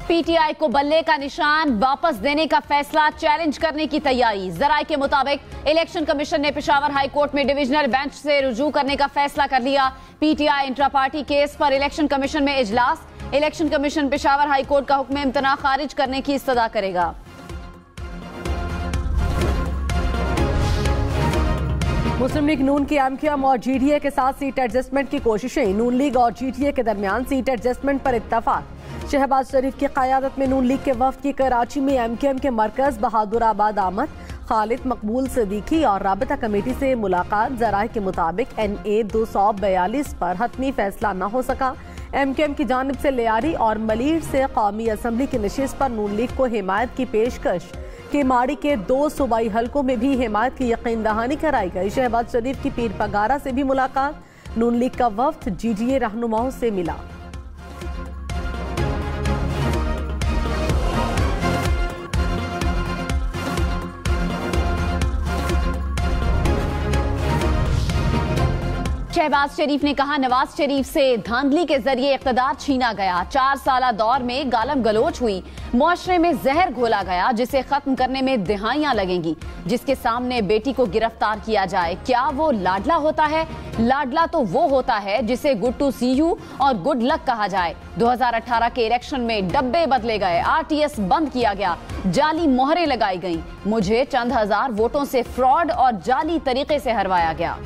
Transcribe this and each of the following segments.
PTI को बल्ले का निशान वापस देने का फैसला चैलेंज करने की तैयारी। जराये के मुताबिक इलेक्शन कमीशन ने पेशावर हाई कोर्ट में डिविजनल बेंच से रुजू करने का फैसला कर लिया। पीटीआई इंट्रा पार्टी केस पर इलेक्शन कमीशन में इजलास। Election commission Peshawar high court का हुक्म इम्तना खारिज करने की इस्तदा करेगा। मुस्लिम लीग नून की एमक्यूएम और जीडीए के साथ सीट एडजस्टमेंट की कोशिशें। नून लीग और जीडीए के दरमियान सीट एडजस्टमेंट पर इत्तफाक। शहबाज शरीफ की क़यादत में नून लीग के वफ्द की कराची में एमक्यूएम के मरकज बहादुराबाद आमद। खालिद मकबूल सदीकी और राबिता कमेटी से मुलाकात। जराये के मुताबिक NA 242 पर हतमी फैसला न हो सका। एमक्यूएम की जानिब से लियारी और मलीर से कौमी असम्बली की नशिस्त पर नून लीग को हिमायत की पेशकश। केमाड़ी के 2 सूबाई हलकों में भी हिमायत की यकीन दहानी कराई गई। शहबाज शरीफ की पीर पगारा से भी मुलाकात। नून लीग का वफ्द जीडीए रहनुमाओं से मिला। शहबाज शरीफ ने कहा, नवाज शरीफ से धांधली के जरिए इख्तिदार छीना गया। 4 साला दौर में गालम गलोच हुई, मुआशरे में जहर घोला गया जिसे खत्म करने में दिहाइयां लगेंगी। जिसके सामने बेटी को गिरफ्तार किया जाए, क्या वो लाडला होता है? लाडला तो वो होता है जिसे गुड टू सी यू और गुड लक कहा जाए। 2018 के इलेक्शन में डब्बे बदले गए, RTS बंद किया गया, जाली मोहरें लगाई गईं, मुझे चंद हजार वोटों से फ्रॉड और जाली तरीके से हरवाया गया।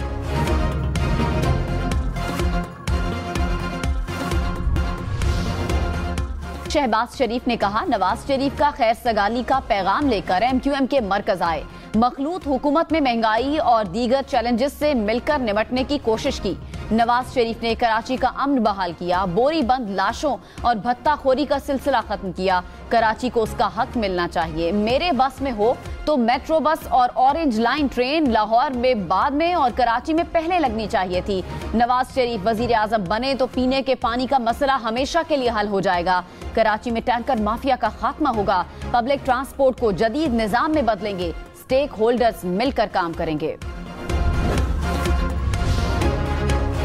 शहबाज शरीफ ने कहा, नवाज शरीफ का खैर सगाली का पैगाम लेकर एमक्यूएम के मरकज आए। मखलूत हुकूमत में महंगाई और दीगर चैलेंजेस से मिलकर निपटने की कोशिश की। नवाज शरीफ ने कराची का अमन बहाल किया, बोरी बंद लाशों और भत्ताखोरी का सिलसिला खत्म किया। कराची को उसका हक मिलना चाहिए। मेरे बस में हो तो मेट्रो बस और ऑरेंज लाइन ट्रेन लाहौर में बाद में और कराची में पहले लगनी चाहिए थी। नवाज शरीफ वजीर आजम बने तो पीने के पानी का मसला हमेशा के लिए हल हो जाएगा। कराची में टैंकर माफिया का खात्मा होगा। पब्लिक ट्रांसपोर्ट को जदीद निजाम में बदलेंगे। स्टेक होल्डर्स मिलकर काम करेंगे।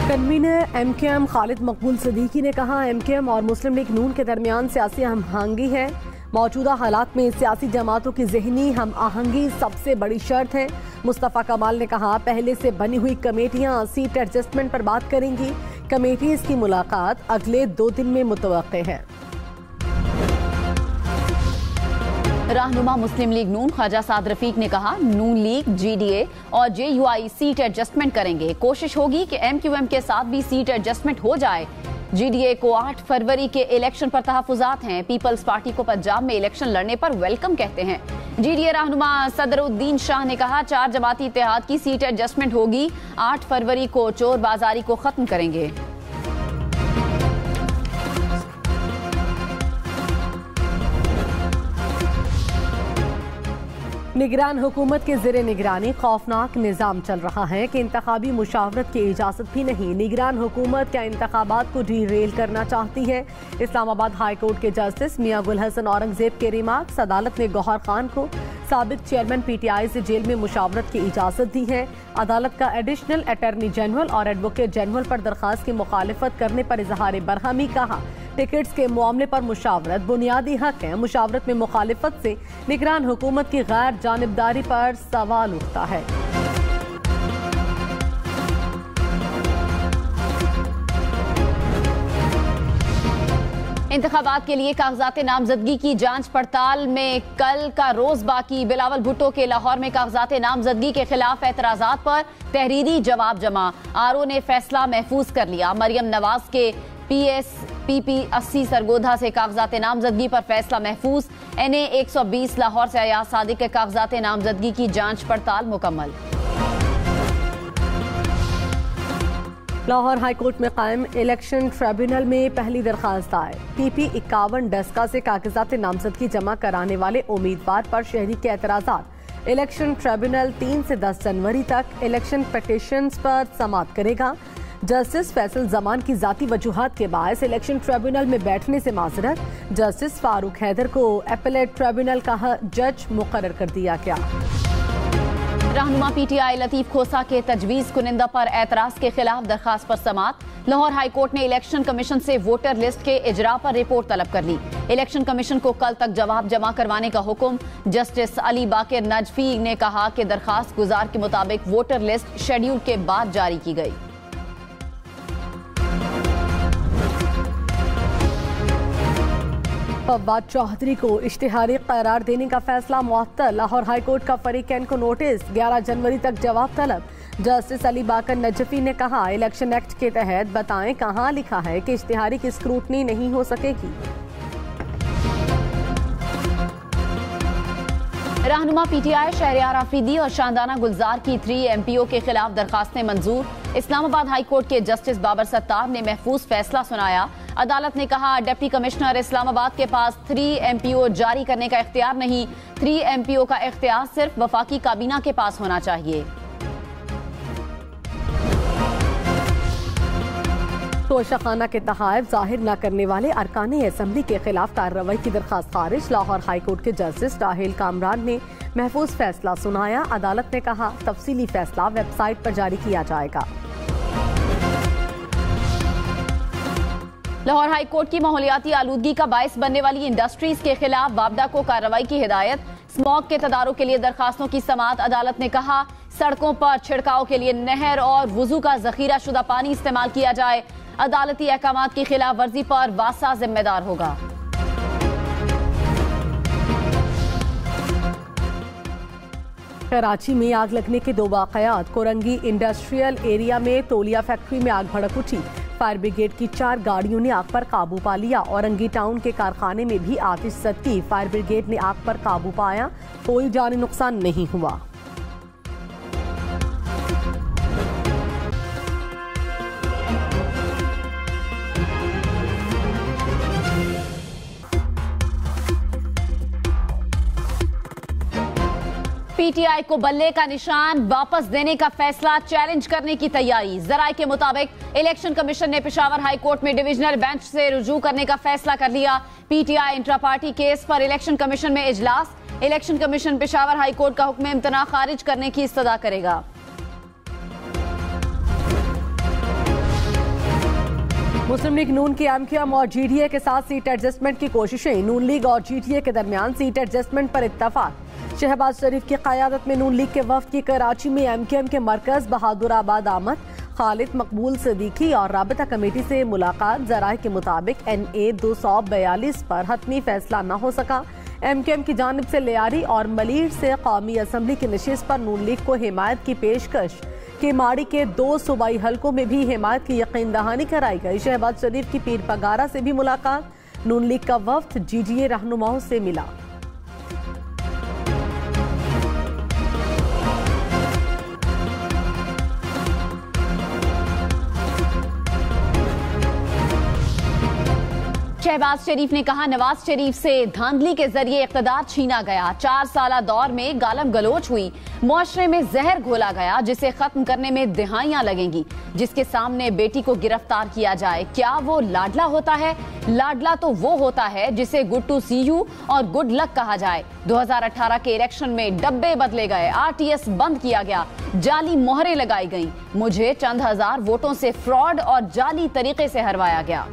कन्वीनर एमक्यूएम खालिद मकबूल सदीकी ने कहा, एमक्यूएम और मुस्लिम लीग नून के दरमियान सियासी हमआहंगी है। मौजूदा हालात में सियासी जमातों की जहनी हम आहंगी सबसे बड़ी शर्त है। मुस्तफ़ा कमाल ने कहा, पहले से बनी हुई कमेटियां सीट एडजस्टमेंट पर बात करेंगी। कमेटीज की मुलाकात अगले 2 दिन में मुतवक्के है। रहनुमा मुस्लिम लीग नून ख्वाजा साद रफीक ने कहा, नून लीग, जीडीए और JUI सीट एडजस्टमेंट करेंगे। कोशिश होगी कि एमक्यूएम के साथ भी सीट एडजस्टमेंट हो जाए। जीडीए को 8 फरवरी के इलेक्शन पर तहफुजात हैं। पीपल्स पार्टी को पंजाब में इलेक्शन लड़ने पर वेलकम कहते हैं। जीडीए रहनुमा सदरुद्दीन शाह ने कहा, 4 जमाती इत्तेहाद की सीट एडजस्टमेंट होगी। 8 फरवरी को चोर बाजारी को खत्म करेंगे। निगरान हुकूमत के ज़ेरे निगरानी खौफनाक निज़ाम चल रहा है कि इंतखाबी मुशावरत की इजाज़त भी नहीं। निगरान हुकूमत क्या इंतखाबात को डीरेल करना चाहती है? इस्लामाबाद हाई कोर्ट के जस्टिस मियां गुल हसन औरंगजेब के रिमार्क्स। अदालत ने गौहर खान को साबिक चेयरमैन PTI से जेल में मुशावरत की इजाज़त दी है। अदालत का एडिशनल अटॉर्नी जनरल और एडवोकेट जनरल पर दरख्वास्त की मुखालिफत करने पर इजहार बरहमी। कहा, टिकट्स के मामले पर मुशावरत बुनियादी हक है। मुशावरत में मुखालिफत से निगरान हुकूमत की गैर जानिबदारी पर सवाल उठता है। इंतखाबात के लिए कागजात नामजदगी की जांच पड़ताल में कल का रोज बाकी। बिलावल भुट्टो के लाहौर में कागजात नामजदगी के खिलाफ एतराजात पर तहरीरी जवाब जमा। RO ने फैसला महफूज कर लिया। मरियम नवाज के PSPP 80 सरगोधा से कागजात नामजदगी पर फैसला महफूज। NA 120 लाहौर से अयाज सादिक के कागजात नामजदगी की जांच पड़ताल मुकम्मल। लाहौर हाई कोर्ट में कायम इलेक्शन ट्रिब्यूनल में पहली दरखास्त आए। PP 51 डस्का से कागजात नामजदगी जमा कराने वाले उम्मीदवार पर शहरी के एतराजात। इलेक्शन ट्रिब्यूनल 3 से 10 जनवरी तक इलेक्शन पिटीशंस पर समाअत करेगा। जस्टिस फैसल जमान की जाती वजूहात के बायस इलेक्शन ट्रिब्यूनल में बैठने से माजरत। जस्टिस फारूक हैदर को एपेलेट ट्रिब्यूनल का जज मुकर्रर कर दिया गया। रहनुमा पीटीआई लतीफ खोसा के तजवीज़ कुनिंदा पर एतराज़ के खिलाफ दरखास्त पर समाअत। लाहौर हाई कोर्ट ने इलेक्शन कमीशन से वोटर लिस्ट के इजरा पर रिपोर्ट तलब कर ली। इलेक्शन कमीशन को कल तक जवाब जमा करवाने का हुक्म। जस्टिस अली बाकिर नजफी ने कहा कि दरखास्त गुजार के मुताबिक वोटर लिस्ट शेड्यूल के बाद जारी की गई। फवाद चौधरी को इश्तिहारी करार देने का फैसला मुअत्तल। लाहौर हाई कोर्ट का फरीकैन को नोटिस, 11 जनवरी तक जवाब तलब। जस्टिस अली बाकर नजफी ने कहा, इलेक्शन एक्ट के तहत बताएं कहां लिखा है कि इश्तिहारी की स्क्रूटनी नहीं हो सकेगी। रहनुमा पीटीआई शहरयार आफरीदी और शानदाना गुलजार की 3 एमपीओ के खिलाफ दरखास्तें मंजूर। इस्लामाबाद हाई कोर्ट के जस्टिस बाबर सत्तार ने महफूज फैसला सुनाया। अदालत ने कहा, डिप्टी कमिश्नर इस्लामाबाद के पास 3 एमपीओ जारी करने का इख्तियार नहीं, 3 एमपीओ का इख्तियार सिर्फ वफाकी काबीना के पास होना चाहिए। तोशाखाना के तहाइफ जाहिर न करने वाले अरकान असम्बली के खिलाफ कार्रवाई की दरखास्त खारिज। लाहौर हाई कोर्ट के जस्टिस राहेल कामरान ने महफूज फैसला सुनाया। अदालत ने कहा, तफसीली फैसला वेबसाइट पर जारी किया जाएगा। लाहौर हाई कोर्ट की माहौलियाती आलूदगी का बायस बनने वाली इंडस्ट्रीज के खिलाफ वापडा को कार्रवाई की हिदायत। स्मॉग के तदारुक के लिए दरखास्तों की समाअत। अदालत ने कहा, सड़कों पर छिड़काव के लिए नहर और वुजू का जखीरा शुदा पानी इस्तेमाल किया जाए। अदालती अहकामात की खिलाफ वर्जी पर वासा जिम्मेदार होगा। कराची में आग लगने के 2 वाकयात। कोरंगी इंडस्ट्रियल एरिया में तोलिया फैक्ट्री में आग भड़क उठी। फायर ब्रिगेड की 4 गाड़ियों ने आग पर काबू पा लिया। औरंगी टाउन के कारखाने में भी आतिश सती। फायर ब्रिगेड ने आग पर काबू पाया, कोई जानी नुकसान नहीं हुआ। पीटीआई को बल्ले का निशान वापस देने का फैसला चैलेंज करने की तैयारी। जराये के मुताबिक इलेक्शन कमीशन ने पेशावर हाई कोर्ट में डिविजनल बेंच से रुजू करने का फैसला कर लिया। पीटीआई इंट्रा पार्टी केस पर इलेक्शन कमीशन में इजलास। Election commission Peshawar high court का हुक्म इम्तना खारिज करने की इस्तदा करेगा। मुस्लिम लीग नून की एमक्यूएम और जीडीए के साथ सीट एडजस्टमेंट की कोशिशें। नून लीग और जीडीए के दरमियान सीट एडजस्टमेंट पर इत्तफाक। शहबाज शरीफ की क़यादत में नून लीग के वफ्द की कराची में एमक्यूएम के मरकज बहादुराबाद आमद। खालिद मकबूल सदीकी और राबिता कमेटी से मुलाकात। जराये के मुताबिक NA 242 पर हतमी फैसला न हो सका। एमक्यूएम की जानिब से लियारी और मलीर से कौमी असम्बली की नशिस्त पर नून लीग को हिमायत की पेशकश। केमाड़ी के 2 सूबाई हलकों में भी हिमायत की यकीन दहानी कराई गई। शहबाज शरीफ की पीर पगारा से भी मुलाकात। नून लीग का वफ्द जीडीए रहनुमाओं से मिला। शहबाज शरीफ ने कहा, नवाज शरीफ से धांधली के जरिए इख्तिदार छीना गया। 4 साला दौर में गालम गलोच हुई, मुआशरे में जहर घोला गया, जिसे खत्म करने में दिहाइयां लगेंगी। जिसके सामने बेटी को गिरफ्तार किया जाए, क्या वो लाडला होता है? लाडला तो वो होता है जिसे गुड टू सी यू और गुड लक कहा जाए। 2018 के इलेक्शन में डब्बे बदले गए, RTS बंद किया गया, जाली मोहरें लगाई गईं, मुझे चंद हजार वोटों से फ्रॉड और जाली तरीके से हरवाया गया।